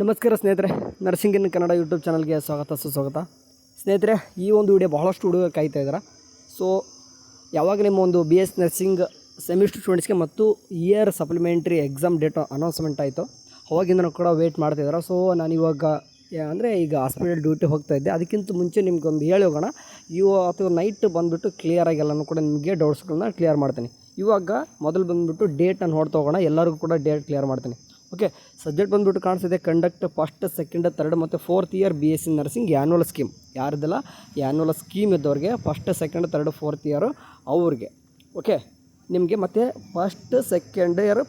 ನಮಸ್ಕಾರ ಸ್ನೇಹಿತರೆ, ನರ್ಸಿಂಗ್ ಇನ್ ಕನ್ನಡ ಯೂಟ್ಯೂಬ್ ಚಾನಲ್ಗೆ ಸುಸ್ವಾಗತ. ಸ್ನೇಹಿತರೆ, ಈ ಒಂದು ವಿಡಿಯೋ ಬಹಳಷ್ಟು ಹುಡುಗ ಕಾಯ್ತಾ ಇದ್ದಾರೆ. ಸೊ ಯಾವಾಗ ನಿಮ್ಮ ಒಂದು BS ನರ್ಸಿಂಗ್ ಸೆಮಿಸ್ಟರ್ ಸ್ಟೂಡೆಂಟ್ಸ್ಗೆ ಮತ್ತು year supplementary exam date announcement ಆಯಿತು, ಅವಾಗಿಂದ ಕೂಡ ವೆಯ್ಟ್ ಮಾಡ್ತಿದ್ದಾರೆ. ಸೊ ನಾನು ಇವಾಗ ಈಗ ಹಾಸ್ಪಿಟಲ್ ಡ್ಯೂಟಿ ಹೋಗ್ತಾ ಇದ್ದೆ. ಅದಕ್ಕಿಂತ ಮುಂಚೆ ನಿಮ್ಗೊಂದು ಹೇಳಿ ಹೋಗೋಣ. ಅಥವಾ ನೈಟ್ ಬಂದುಬಿಟ್ಟು ಕ್ಲಿಯರಾಗಿ ಎಲ್ಲನೂ ಕೂಡ ನಿಮಗೆ ಡೌಟ್ಸ್ಗಳನ್ನ ಕ್ಲಿಯರ್ ಮಾಡ್ತೀನಿ. ಇವಾಗ ಮೊದಲು ಬಂದುಬಿಟ್ಟು ಡೇಟನ್ನು ನೋಡ್ತಾ ಹೋಗೋಣ. ಎಲ್ಲರಿಗೂ ಕೂಡ ಡೇಟ್ ಕ್ಲಿಯರ್ ಮಾಡ್ತೀನಿ. ಓಕೆ, ಸಬ್ಜೆಕ್ಟ್ ಬಂದುಬಿಟ್ಟು ಕಾಣಿಸ್ತಿದೆ ಕಂಡಕ್ಟ್ ಫಸ್ಟ್, ಸೆಕೆಂಡ್, ಥರ್ಡ್ ಮತ್ತು fourth year BSc nursing annual scheme. ಯಾರ್ದೆಲ್ಲ ಆ್ಯನ್ಯುವಲ್ ಸ್ಕೀಮ್ ಇದ್ದವ್ರಿಗೆ first, second, third, fourth year ಅವ್ರಿಗೆ. ಓಕೆ, ನಿಮಗೆ ಮತ್ತು ಫಸ್ಟ್, ಸೆಕೆಂಡ್ ಇಯರ್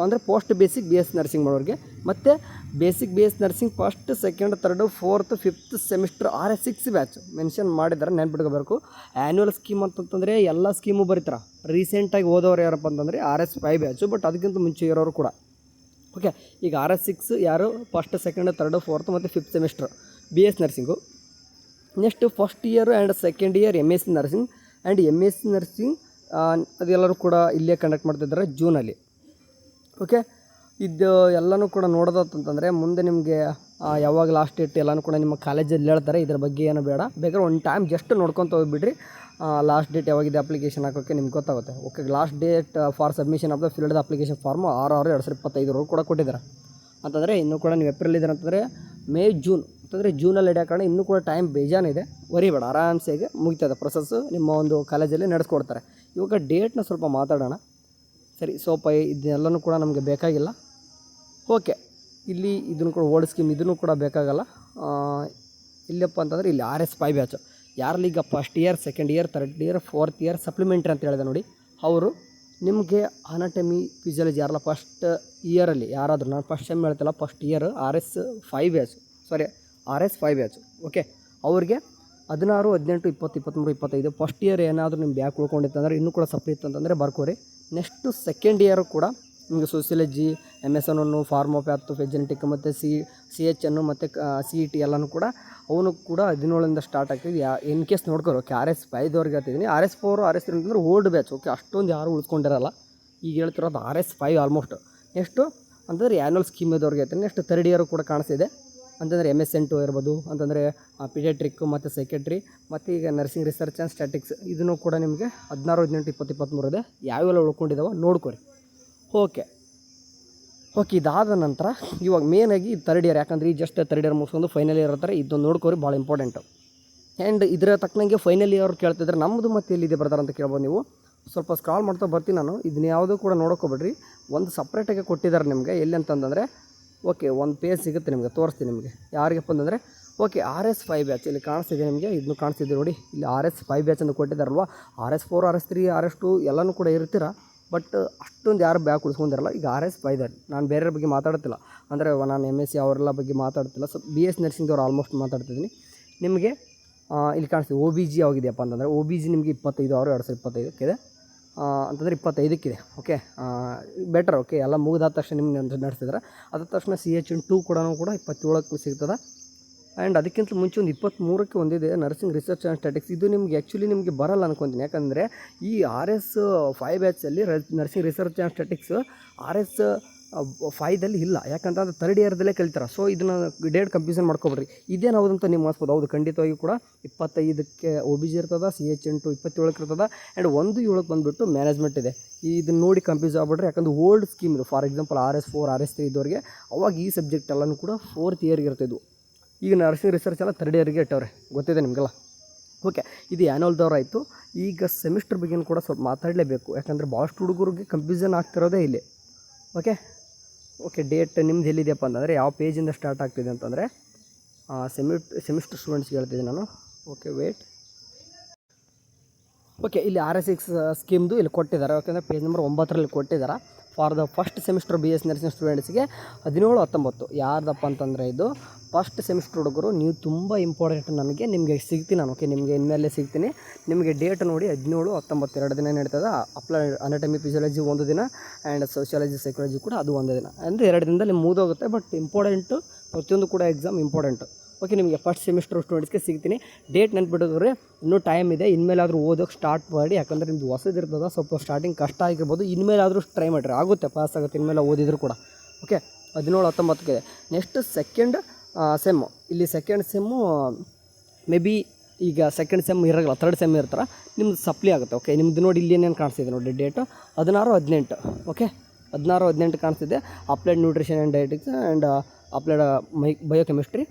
ಅಂದರೆ ಪೋಸ್ಟ್ ಬೇಸಿಕ್ BS ನರ್ಸಿಂಗ್ ಮಾಡೋರಿಗೆ, ಮತ್ತು basic BS nursing first, second, third, fourth, fifth semester RS6 batch mention ಮಾಡಿದ್ದಾರೆ, ನೆನ್ಪಿಟ್ಕೋಬೇಕು. ಆ್ಯನ್ಯುವಲ್ ಸ್ಕೀಮ್ ಅಂತಂತಂದರೆ ಎಲ್ಲ ಸ್ಕೀಮು ಬರೀತಾರೆ. ರೀಸೆಂಟಾಗಿ ಓದೋರು ಯಾರಪ್ಪ ಅಂತಂದರೆ RS5 ಬ್ಯಾಚು, ಬಟ್ ಅದಕ್ಕಿಂತ ಮುಂಚೆ ಇರೋರು ಕೂಡ. ಓಕೆ, ಈಗ RS6 ಯಾರು ಫಸ್ಟ್, ಸೆಕೆಂಡ್, ಥರ್ಡು, ಫೋರ್ತ್ ಮತ್ತು fifth semester BS nursing. Next first year and second year MSc nursing and MSc nursing ಅದೆಲ್ಲರೂ ಕೂಡ ಇಲ್ಲೇ ಕಂಡಕ್ಟ್ ಮಾಡ್ತಿದ್ದಾರೆ ಜೂನಲ್ಲಿ. ಓಕೆ, ಇದು ಎಲ್ಲನೂ ಕೂಡ ನೋಡೋದಂತಂದರೆ ಮುಂದೆ ನಿಮಗೆ ಯಾವಾಗ ಲಾಸ್ಟ್ ಡೇಟ್ ಎಲ್ಲನೂ ಕೂಡ ನಿಮ್ಮ ಕಾಲೇಜಲ್ಲಿ ಹೇಳ್ತಾರೆ. ಇದ್ರ ಬಗ್ಗೆ ಏನು ಬೇಡ, ಬೇಕಾದ್ರೆ ಒಂದು ಟೈಮ್ ಜಸ್ಟ್ ನೋಡ್ಕೊತ ಹೋಗ್ಬಿಡ್ರಿ. ಲಾಸ್ಟ್ ಡೇಟ್ ಯಾವಾಗಿದೆ ಅಪ್ಲಿಕೇಶನ್ ಹಾಕೋಕ್ಕೆ ನಿಮ್ಗೆ ಗೊತ್ತಾಗುತ್ತೆ. Okay, last date for submission of the filled application form 6/6/2025 ಕೂಡ ಕೊಟ್ಟಿದ್ದಾರೆ. ಅಂತಂದರೆ ಇನ್ನೂ ಕೂಡ ನೀವು ಏಪ್ರಿಲ್ ಇದ್ದಾರೆ ಅಂತಂದರೆ ಮೇ, ಜೂನ್ ಅಂತಂದರೆ ಜೂನಲ್ಲಿ ಹಿಡಿಯೋ ಕಾರಣ ಇನ್ನೂ ಕೂಡ ಟೈಮ್ ಬೇಜಾನಿದೆ. ವರಿಬೇಡ, ಆರಾಮ್ಸೆಗೆ ಮುಗಿತದೆ ಪ್ರೊಸೆಸ್ಸು. ನಿಮ್ಮ ಒಂದು ಕಾಲೇಜಲ್ಲಿ ನಡೆಸ್ಕೊಡ್ತಾರೆ. ಇವಾಗ ಡೇಟ್ನ ಸ್ವಲ್ಪ ಮಾತಾಡೋಣ. ಸರಿ, ಇದನ್ನೆಲ್ಲನೂ ಕೂಡ ನಮಗೆ ಬೇಕಾಗಿಲ್ಲ. ಓಕೆ, ಇಲ್ಲಿ ಇದನ್ನು ಕೂಡ ಓಲ್ಡ್ ಸ್ಕೀಮ್ ಇದನ್ನು ಕೂಡ ಬೇಕಾಗಲ್ಲ. ಇಲ್ಲಪ್ಪ ಅಂತಂದರೆ ಇಲ್ಲಿ RS5 ಬ್ಯಾಚು ಯಾರಲ್ಲಿ ಈಗ first year, second year, third year, fourth year supplementary ಅಂತ ಹೇಳಿದೆ ನೋಡಿ, ಅವರು ನಿಮಗೆ ಅನಾಟಮಿ ಫಿಸಿಯಾಲಜಿ ಯಾರಲ್ಲ ಫಸ್ಟ್ ಇಯರಲ್ಲಿ ಯಾರಾದರೂ, ನಾನು ಫಸ್ಟ್ ಟೈಮ್ ಹೇಳ್ತಿಲ್ಲ, first year RS5 batch. Okay, ಅವ್ರಿಗೆ 16, 18, 20, 23, 25 ಫಸ್ಟ್ ಇಯರ್ ಏನಾದರೂ ನಿಮ್ಮ ಬ್ಯಾಕ್ ಉಳ್ಕೊಂಡಿತ್ತಂದರೆ ಇನ್ನೂ ಕೂಡ ಸಪ್ಲಿ ಇತ್ತಂತಂದರೆ ಬರ್ಕೋರಿ. ನೆಕ್ಸ್ಟು ಸೆಕೆಂಡ್ ಇಯರು ಕೂಡ ನಿಮಗೆ ಸೋಸಿಯಾಲಜಿ, MSN, ಫಾರ್ಮೋಪ್ಯಾಥ್, ಜೆನೆಟಿಕ್ ಮತ್ತು CHN ಮತ್ತು CET ಎಲ್ಲನೂ ಕೂಡ ಅವನು ಕೂಡ 17 ಸ್ಟಾರ್ಟ್ ಆಗ್ತಿದೆ. In case ನೋಡ್ಕೋರು. ಓಕೆ, RS5 ಹೇಳ್ತಿದ್ದೀನಿ. RS4, RS3 ಅಂತಂದರೆ ಓಲ್ಡ್ ಬ್ಯಾಚ್. ಓಕೆ, ಅಷ್ಟೊಂದು ಯಾರು ಉಳಿಸ್ಕೊಂಡಿರಲ್ಲ. ಈಗ ಹೇಳ್ತಿರೋದು RS5 ಆಲ್ಮೋಸ್ಟ್. ನೆಕ್ಸ್ಟು ಅಂತಂದರೆ ಆ್ಯನ್ಯುವಲ್ ಸ್ಕೀಮ್ ಇದ್ದವ್ರಿಗೆ ಹೇಳ್ತೀನಿ. ನೆಕ್ಸ್ಟ್ ಥರ್ಡ್ ಇಯರು ಕೂಡ ಕಾಣಿಸ್ತಿದೆ ಅಂತಂದರೆ MSN2 ಇರ್ಬೋದು, ಅಂತಂದರೆ ಪಿಡಿಯಾಟ್ರಿಕ್ ಮತ್ತು ಸೆಕ್ರೆಟ್ರಿ ಮತ್ತು ಈಗ ನರ್ಸಿಂಗ್ ರಿಸರ್ಚ್ ಆ್ಯಂಡ್ ಸ್ಟ್ಯಾಟಿಕ್ಸ್ ಇದನ್ನು ಕೂಡ ನಿಮಗೆ 16, 18, 20, 23 ಇದೆ. ಯಾವೆಲ್ಲ ಉಳ್ಕೊಂಡಿದ್ದಾವೆ ನೋಡ್ಕೊರಿ. ಓಕೆ, ಇದಾದ ನಂತರ ಇವಾಗ ಮೇನಾಗಿ ಥರ್ಡ್ ಇಯರ್, ಯಾಕಂದರೆ ಈ ಜಸ್ಟ್ ಥರ್ಡ್ ಇಯರ್ ಮುಗಿಸ್ಕೊಂಡು ಫೈನಲ್ ಇಯರ್ ಇರ್ತಾರೆ. ಇದನ್ನು ನೋಡ್ಕೊರಿ, ಭಾಳ ಇಂಪಾರ್ಟೆಂಟು. ಆ್ಯಂಡ್ ಇದರ ತಕ್ಕನಂಗೆ ಫೈನಲ್ ಇಯರ್ ಕೇಳ್ತಿದ್ರೆ ನಮ್ಮದು ಮತ್ತೆ ಎಲ್ಲಿದೆ ಬರ್ತಾರೆ ಅಂತ ಕೇಳ್ಬೋದು ನೀವು. ಸ್ವಲ್ಪ ಸ್ಕ್ರಾಲ್ ಮಾಡ್ತಾ ಬರ್ತೀನಿ ನಾನು. ಇದನ್ನ ಯಾವುದೂ ಕೂಡ ನೋಡೋಕೋಬೇಡ್ರಿ. ಒಂದು ಸಪ್ರೇಟಾಗಿ ಕೊಟ್ಟಿದ್ದಾರೆ ನಿಮಗೆ. ಎಲ್ಲಿ ಅಂತಂದರೆ ಓಕೆ, ಒಂದು ಪೇಜ್ ಸಿಗುತ್ತೆ ನಿಮಗೆ, ತೋರಿಸ್ತೀನಿ ನಿಮಗೆ. ಯಾರಿಗಪ್ಪ ಅಂತಂದರೆ ಓಕೆ, RS5 ಬ್ಯಾಚ್ ಇಲ್ಲಿ ಕಾಣಿಸ್ತಿದೆ ನಿಮಗೆ. ಇದನ್ನು ಕಾಣಿಸ್ತಿದೆ ನೋಡಿ, ಇಲ್ಲಿ RS5 ಬ್ಯಾಚ್ ಅಂತ ಕೊಟ್ಟಿದ್ದಾರಲ್ವ. RS4, RS3, RS2 ಎಲ್ಲನೂ ಕೂಡ ಇರ್ತೀರ, ಬಟ್ ಅಷ್ಟೊಂದು ಯಾರು ಬ್ಯಾಕ್ ಉಳಿಸ್ಕೊಂಡಿರಲ್ಲ. ಈಗ RS5 ನಾನು ಬೇರೆಯವ್ರ ಬಗ್ಗೆ ಮಾತಾಡ್ತಿಲ್ಲ, ಅಂದರೆ ನಾನು MSc ಅವರೆಲ್ಲ ಬಗ್ಗೆ ಮಾತಾಡ್ತಿಲ್ಲ. BS ನರ್ಸಿಂಗ್ದವ್ರು ಆಲ್ಮೋಸ್ಟ್ ಮಾತಾಡ್ತಿದ್ದೀನಿ. ನಿಮಗೆ ಇಲ್ಲಿ ಕಾಣಿಸ್ತೀವಿ OBG ಆಗಿದೆಯಪ್ಪ ಅಂತಂದರೆ OBG ನಿಮಗೆ 25/6/2025 ಇದೆ ಅಂತಂದರೆ 25 ಓಕೆ, ಬೆಟರ್. ಓಕೆ, ಎಲ್ಲ ಮುಗಿದಾದ ತಕ್ಷಣ ನಿಮ್ಗೆ ನಡೆಸ್ತಿದ್ದಾರೆ. ಅದಾದ ತಕ್ಷಣ CHN2 ಕೂಡ 27 ಸಿಗ್ತದೆ. ಆ್ಯಂಡ್ ಅದಕ್ಕಿಂತ ಮುಂಚೆ ಒಂದು 23ಕ್ಕೆ ಒಂದಿದೆ ನರ್ಸಿಂಗ್ ರಿಸರ್ಚ್ ಆ್ಯಂಡ್ ಸ್ಟ್ಯಾಟಿಕ್ಸ್. ಇದು ನಿಮಗೆ ಆ್ಯಕ್ಚುಲಿ ನಿಮಗೆ ಬರಲ್ಲ ಅನ್ಕೊತೀನಿ. ಯಾಕಂದರೆ ಈ RS5 ಬ್ಯಾಚಲ್ಲಿ ನರ್ಸಿಂಗ್ ರಿಸರ್ಚ್ ಆ್ಯಂಡ್ ಸ್ಟ್ಯಾಟಿಕ್ಸ್ RS5ದಲ್ಲಿ ಇಲ್ಲ. ಯಾಕಂತಂದ್ರೆ ಥರ್ಡ್ ಇಯರ್ದಲ್ಲೇ ಕಲಿತಾರೆ. ಸೊ ಇದನ್ನು ಡೇಟ್ ಕನ್ಫ್ಯೂಷನ್ ಮಾಡ್ಕೊಬೇಡ್ರಿ. ಇದೇನು ಹೌದಂತ ನೀವು ಅನ್ಸ್ಬೋದು. ಹೌದು, ಖಂಡಿತವಾಗಿ ಕೂಡ 25ಕ್ಕೆ OBG ಇರ್ತದೆ, CHN2 27ಕ್ಕೆ ಇರ್ತದೆ, ಆ್ಯಂಡ್ 1/7 ಬಂದುಬಿಟ್ಟು ಮ್ಯಾನೇಜ್ಮೆಂಟ್ ಇದೆ. ಇದನ್ನು ನೋಡಿ ಕನ್ಫ್ಯೂಸ್ ಆಗ್ಬಿಡ್ರಿ. ಯಾಕಂದ್ರೆ ಓಲ್ಡ್ ಸ್ಕೀಮ್ ಇದು. ಫಾರ್ ಎಕ್ಸಾಂಪಲ್ RS4, RS3 ಇದ್ದವ್ರಿಗೆ ಅವಾಗ ಈ ಸಬ್ಜೆಕ್ಟ್ ಎಲ್ಲನೂ ಕೂಡ ಫೋರ್ತ್ ಇಯರ್ಗೆ ಇರ್ತಿದ್ವು. ಈಗ ನರ್ಸಿಂಗ್ ರಿಸರ್ಚ್ ಎಲ್ಲ ಥರ್ಡ್ ಇಯರ್ಗೆ ಇಟ್ಟವ್ರೆ, ಗೊತ್ತಿದೆ ನಿಮಗೆಲ್ಲ. ಓಕೆ, ಇದು ಆ್ಯನ್ಯುವಲ್ದವ್ರು ಆಯಿತು. ಈಗ ಸೆಮಿಸ್ಟರ್ ಬಗ್ಗೆ ಕೂಡ ಸ್ವಲ್ಪ ಮಾತಾಡಲೇಬೇಕು. ಯಾಕಂದರೆ ಭಾಳಷ್ಟು ಹುಡುಗರಿಗೆ ಕನ್ಫ್ಯೂಷನ್ ಆಗ್ತಿರೋದೇ ಇಲ್ಲಿ. ಓಕೆ, ಡೇಟ್ ನಿಮ್ದು ಎಲ್ಲಿದೆಯಪ್ಪ ಅಂತಂದರೆ ಯಾವ ಪೇಜಿಂದ ಸ್ಟಾರ್ಟ್ ಆಗ್ತಿದೆ ಅಂತಂದರೆ ಸೆಮಿಸ್ಟರ್ ಸ್ಟೂಡೆಂಟ್ಸ್ಗೆ ಹೇಳ್ತಿದ್ದೀನಿ ನಾನು. Okay, wait. ಓಕೆ, ಇಲ್ಲಿ RS6 ಸ್ಕೀಮ್ದು ಇಲ್ಲಿ ಕೊಟ್ಟಿದ್ದಾರೆ. ಯಾಕಂದರೆ ಪೇಜ್ ನಂಬರ್ 9ರಲ್ಲಿ ಕೊಟ್ಟಿದ್ದಾರೆ. For the first semester BS nursing ಸ್ಟೂಡೆಂಟ್ಸ್ಗೆ 17, 19 ಯಾರ್ದಪ್ಪ ಅಂತಂದರೆ ಇದು ಫಸ್ಟ್ ಸೆಮಿಸ್ಟರ್ ಹುಡುಗರು. ನೀವು ತುಂಬ ಇಂಪಾರ್ಟೆಂಟ್. ನಿಮಗೆ ಸಿಗ್ತೀನಿ ನಾನು. ಓಕೆ, ನಿಮಗೆ ಇನ್ಮೇಲೆ ಸಿಗ್ತೀನಿ. ನಿಮಗೆ ಡೇಟ್ ನೋಡಿ 17, 19 2 ದಿನ ನಡೀತದೆ. ಅನಾಟಮಿ ಫಿಸಿಯಾಲಜಿ 1 ದಿನ, ಆ್ಯಂಡ್ ಸೋಷಿಯಾಲಜಿ, ಸೈಕಾಲಜಿ ಕೂಡ ಅದು 1 ದಿನ. ಅಂದರೆ 2 ದಿನದಲ್ಲಿ ಮುಗಿದೋಗುತ್ತೆ. ಬಟ್ ಇಂಪಾರ್ಟೆಂಟು, ಪ್ರತಿಯೊಂದು ಕೂಡ ಎಕ್ಸಾಮ್ ಇಂಪಾರ್ಟೆಂಟು. ಓಕೆ, ನಿಮಗೆ ಫಸ್ಟ್ ಸೆಮಿಸ್ಟರ್ ಸ್ಟೂಡೆಂಟ್ಸ್ಗೆ ಸಿಗ್ತೀನಿ. ಡೇಟ್ ನೆನ್ಪಿಟ್ಟಿದ್ರೆ ಇನ್ನೂ ಟೈಮ್ ಇದೆ. ಇನ್ಮೇಲಾದರೂ ಓದೋಕ್ಕೆ ಸ್ಟಾರ್ಟ್ ಮಾಡಿ. ಯಾಕಂದರೆ ನಿಮ್ಮದು ಹೊಸದಿರ್ತದೆ, ಸ್ವಲ್ಪ ಸ್ಟಾರ್ಟಿಂಗ್ ಕಷ್ಟ ಆಗಿರ್ಬೋದು. ಇನ್ಮೇಲಾದರೂ ಟ್ರೈ ಮಾಡಿರಿ, ಆಗುತ್ತೆ, ಪಾಸ್ ಆಗುತ್ತೆ ಇನ್ಮೇಲೆ ಓದಿದ್ರು ಕೂಡ. ಓಕೆ, 17 19ಕ್ಕೆ ಇದೆ. ನೆಕ್ಸ್ಟ್ ಸೆಕೆಂಡ್ ಸೆಮ್ಮು, ಇಲ್ಲಿ ಸೆಕೆಂಡ್ ಸೆಮ್ಮು ಮೇ ಬಿ ಈಗ ಸೆಕೆಂಡ್ ಸೆಮ್ ಇರೋಲ್ಲ, ಥರ್ಡ್ ಸೆಮ್ ಇರ್ತಾರೆ, ನಿಮ್ದು ಸಪ್ಲಿ ಆಗುತ್ತೆ. ಓಕೆ, ನಿಮ್ದು ನೋಡಿ ಇಲ್ಲಿ ಏನೇನು ಕಾಣಿಸ್ತಿದೆ ನೋಡಿ ಡೇಟು 16 18. ಓಕೆ, 16 18 ಕಾಣಿಸ್ತಿದೆ. Applied nutrition and dietetics and applied biochemistry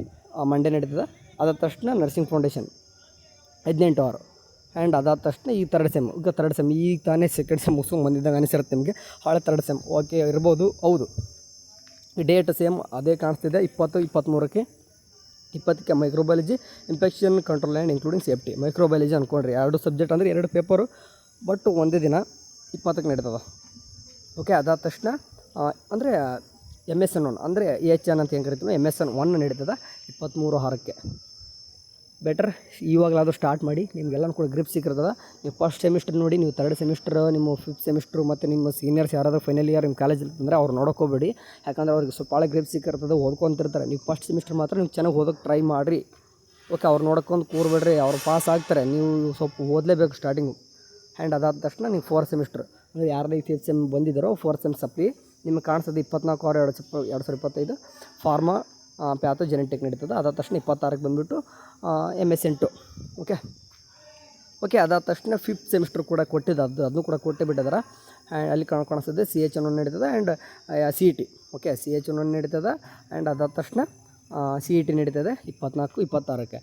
Monday ನಡೀತದೆ. ಅದಾದ ತಕ್ಷಣ ನರ್ಸಿಂಗ್ ಫೌಂಡೇಶನ್ 18 ಅವರು. ಆ್ಯಂಡ್ ಅದಾದ ತಕ್ಷಣ ಈ ಥರ್ಡ್ ಸೆಮ್, ಈಗ ಥರ್ಡ್ ಸೆಮ್ ಈಗ ತಾನೇ ಸೆಕೆಂಡ್ ಸೆಮ್ ಮುಗಿಸ್ಕೊಂಡು ಬಂದಿದ್ದಾಗ ಅನಿಸಿರುತ್ತೆ ನಿಮಗೆ, ಹಳೆ ಥರ್ಡ್ ಸೆಮ್ ಓಕೆ ಇರ್ಬೋದು. ಹೌದು, ಡೇಟ್ ಸೇಮ್ ಅದೇ ಕಾಣಿಸ್ತಿದೆ. 20 23ಕ್ಕೆ 20ಕ್ಕೆ microbiology, infection control and including safety. Microbiology ಅಂದ್ಕೊಂಡ್ರಿ 2 ಸಬ್ಜೆಕ್ಟ್ ಅಂದರೆ 2 ಪೇಪರು, ಬಟ್ ಒಂದೇ ದಿನ 20ಕ್ಕೆ ನಡೀತದೆ. ಓಕೆ, ಅದಾದ ತಕ್ಷಣ ಅಂದರೆ MSN 1 ಅಂದರೆ EHN ಅಂತ ಹೆಂಗೆ ಕರಿತೀವಿ, MSN 1 ನಡೀತದೆ 23/6ಕ್ಕೆ. ಬೆಟರ್ ಇವಾಗಲಾದರೂ ಸ್ಟಾರ್ಟ್ ಮಾಡಿ, ನಿಮಗೆಲ್ಲನೂ ಕೂಡ ಗ್ರಿಪ್ ಸಿಕ್ಕಿರ್ತದೆ. ನೀವು ಫಸ್ಟ್ ಸೆಮಿಸ್ಟರ್ ನೋಡಿ, ನೀವು ಥರ್ಡ್ ಸೆಮಿಸ್ಟರ್, ನಿಮ್ಮ ಫಿಫ್ತ್ ಸೆಮಿಸ್ಟ್ರು ಮತ್ತು ನಿಮ್ಮ ಸೀನಿಯರ್ಸ್ ಯಾರಾದರೂ ಫೈನಲ್ ಇಯರ್ ನಿಮ್ಮ ಕಾಲೇಜಲ್ಲಿ ಬಂದರೆ ಅವ್ರು ನೋಡೋಕೋಬೇಡಿ. ಯಾಕಂದರೆ ಅವ್ರಿಗೆ ಸ್ವಲ್ಪ ಭಾಳ ಗ್ರಿಪ್ ಸಿಕ್ಕಿರ್ತದೆ, ಓದ್ಕೊತಿರ್ತಾರೆ. ನೀವು ಫಸ್ಟ್ ಸೆಮಿಸ್ಟರ್ ಮಾತ್ರ ನೀವು ಚೆನ್ನಾಗಿ ಓದೋಕ್ಕೆ ಟ್ರೈ ಮಾಡಿರಿ. ಓಕೆ, ಅವ್ರು ನೋಡ್ಕೊಂಡು ಕೂರಬೇಡ್ರಿ, ಅವ್ರು ಪಾಸ್ ಆಗ್ತಾರೆ, ನೀವು ಸ್ವಲ್ಪ ಓದಲೇಬೇಕು ಸ್ಟಾರ್ಟಿಂಗು. ಆ್ಯಂಡ್ ಅದಾದ ತಕ್ಷಣ ನೀವು 4th ಸೆಮಿಸ್ಟರ್ ಅಂದರೆ ಯಾರದೇ 5th sem ಬಂದಿದ್ದಾರೋ 4th sem supply ನಿಮಗೆ ಕಾಣಿಸ್ತದೆ 24/6/2025 ಫಾರ್ಮಾ ಪ್ಯಾಥೋಜೆನೆಟಿಕ್ ನಡೀತದೆ. ಅದಾದ ತಕ್ಷಣ 26ಕ್ಕೆ ಬಂದುಬಿಟ್ಟು MSN 2. ಓಕೆ, ಅದಾದ ತಕ್ಷಣ 5th ಸೆಮಿಸ್ಟರ್ ಕೂಡ ಕೊಟ್ಟಿದ್ದು, ಅದನ್ನು ಕೂಡ ಕೊಟ್ಟೇ ಬಿಟ್ಟಿದ್ದಾರೆ. ಅಲ್ಲಿ ಕಾಣಿಸ್ತದೆ CHN 1 ನಡೀತದೆ ಆ್ಯಂಡ್ CET. ಓಕೆ, CHN 1 ನಡೀತದೆ ಆ್ಯಂಡ್ ಅದಾದ ತಕ್ಷಣ CET ನಡೀತದೆ 24 26ಕ್ಕೆ.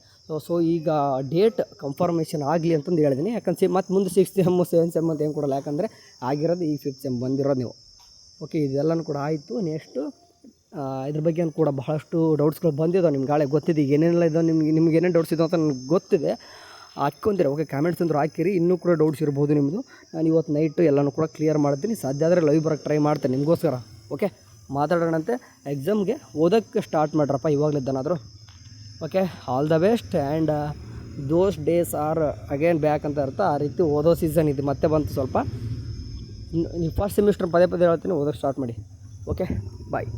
ಸೊ ಈಗ ಡೇಟ್ ಕನ್ಫರ್ಮೇಷನ್ ಆಗಲಿ ಅಂತಂದು ಹೇಳಿದ್ದೀನಿ. ಯಾಕಂದ್ರೆ ಮತ್ತು ಮುಂದೆ 6th ಸೆಮ್ 7th ಸೆಮ್ ಅಂತ ಏನು ಕೊಡಲ್ಲ, ಯಾಕಂದರೆ ಆಗಿರೋದು ಈ 5th ಸೆಮ್ ಬಂದಿರೋದು ನೀವು. ಓಕೆ, ಇದೆಲ್ಲನೂ ಕೂಡ ಆಯಿತು. ನೆಕ್ಸ್ಟು ಇದ್ರ ಬಗ್ಗೆ ಕೂಡ ಬಹಳಷ್ಟು ಡೌಟ್ಸ್ಗಳು ಬಂದಿದ್ದಾವೆ ನಿಮ್ಗೆ, ಗಾಳೆ ಗೊತ್ತಿದೆ. ಈಗ ಏನೇನೆಲ್ಲ ಇದ್ದಾವೆ ನಿಮ್ಗೆ ಏನೇನು ಡೌಟ್ಸ್ ಇದ್ದಾವೆ ಅಂತ ನನಗೆ ಗೊತ್ತಿದೆ. ಹಾಕ್ಕೊಂತೀರ. ಓಕೆ, ಕಾಮೆಂಟ್ಸ್ ಅಂದರೂ ಹಾಕಿರಿ, ಇನ್ನೂ ಕೂಡ ಡೌಟ್ಸ್ ಇರ್ಬೋದು ನಿಮ್ಮದು. ನಾನು ಇವತ್ತು ನೈಟು ಎಲ್ಲನೂ ಕೂಡ ಕ್ಲಿಯರ್ ಮಾಡ್ತೀನಿ. ಸಾಧ್ಯ ಆದರೆ ಲೈವ್ ಬರೋಕ್ಕೆ ಟ್ರೈ ಮಾಡ್ತೇನೆ ನಿಮಗೋಸ್ಕರ. ಓಕೆ, ಮಾತಾಡೋಣಂತೆ. ಎಕ್ಸಾಮ್ಗೆ ಓದೋಕ್ಕೆ ಸ್ಟಾರ್ಟ್ ಮಾಡ್ರಪ್ಪ ಇವಾಗಲಿದ್ದಾನಾದರೂ. Okay, all the best and those days are again back ಅಂತ ಅರ್ಥ. ಆ ರೀತಿ ಓದೋ ಸೀಸನ್ ಇದು ಮತ್ತೆ ಬಂತು ಸ್ವಲ್ಪ. ನೀವು ಫಸ್ಟ್ ಸೆಮಿಸ್ಟರ್ ಪದೇ ಹೇಳ್ತೀನಿ, ಓದೋಕ್ಕೆ ಸ್ಟಾರ್ಟ್ ಮಾಡಿ. ಓಕೆ, ಬಾಯ್.